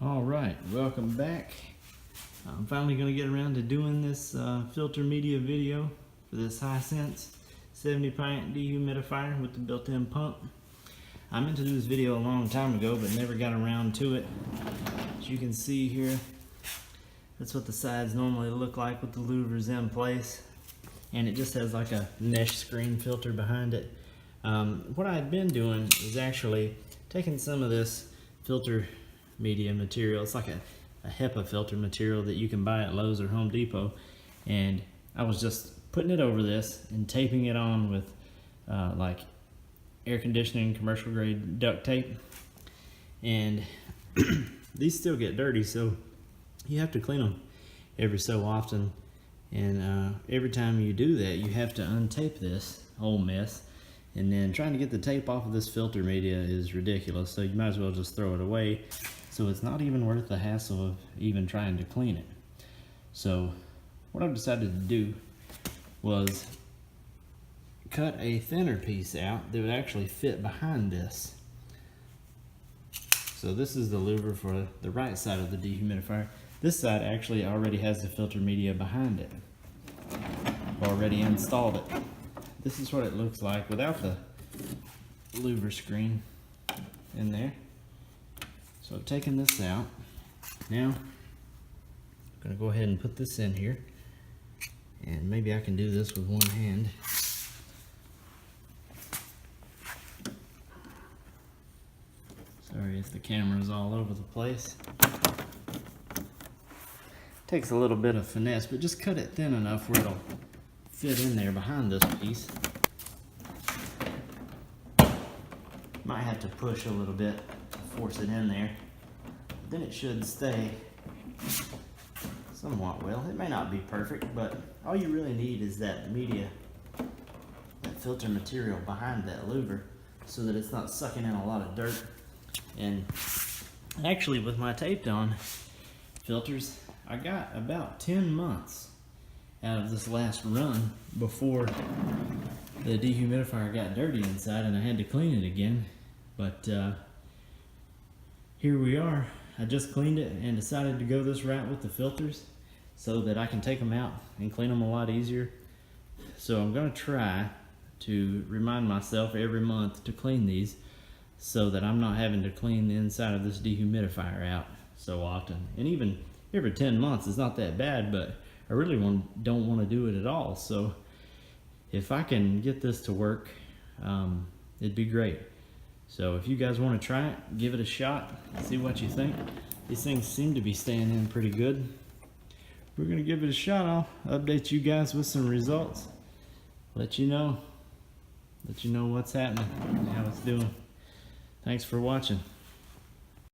All right, welcome back. I'm finally going to get around to doing this filter media video for this Hisense 70 pint dehumidifier with the built-in pump. I meant to do this video a long time ago, but never got around to it. As you can see here, that's what the sides normally look like with the louvers in place. And it just has like a mesh screen filter behind it. What I've been doing is actually taking some of this filter media material. It's like a HEPA filter material that you can buy at Lowe's or Home Depot, and I was just putting it over this and taping it on with like air conditioning commercial grade duct tape. And these still get dirty, so you have to clean them every so often, and every time you do that you have to untape this whole mess, and then trying to get the tape off of this filter media is ridiculous, so you might as well just throw it away. So it's not even worth the hassle of even trying to clean it. So what I've decided to do was cut a thinner piece out that would actually fit behind this. So this is the louver for the right side of the dehumidifier. This side actually already has the filter media behind it. I've already installed it. This is what it looks like without the louver screen in there. So I've taken this out. Now I'm going to go ahead and put this in here, and maybe I can do this with one hand. Sorry if the camera's all over the place. Takes a little bit of finesse, but just cut it thin enough where it'll fit in there behind this piece. Might have to push a little bit to force it in there. Then it should stay somewhat well. It may not be perfect, but all you really need is that media, that filter material behind that louver, so that it's not sucking in a lot of dirt. And actually, with my taped on filters, I got about 10 months out of this last run before the dehumidifier got dirty inside and I had to clean it again. But here we are. I just cleaned it and decided to go this route with the filters so that I can take them out and clean them a lot easier. So I'm going to try to remind myself every month to clean these so that I'm not having to clean the inside of this dehumidifier out so often. And even every 10 months is not that bad, but I really don't want to do it at all. So if I can get this to work, it'd be great. So if you guys want to try it, give it a shot, see what you think. These things seem to be staying in pretty good. We're going to give it a shot. I'll update you guys with some results. Let you know what's happening and how it's doing. Thanks for watching.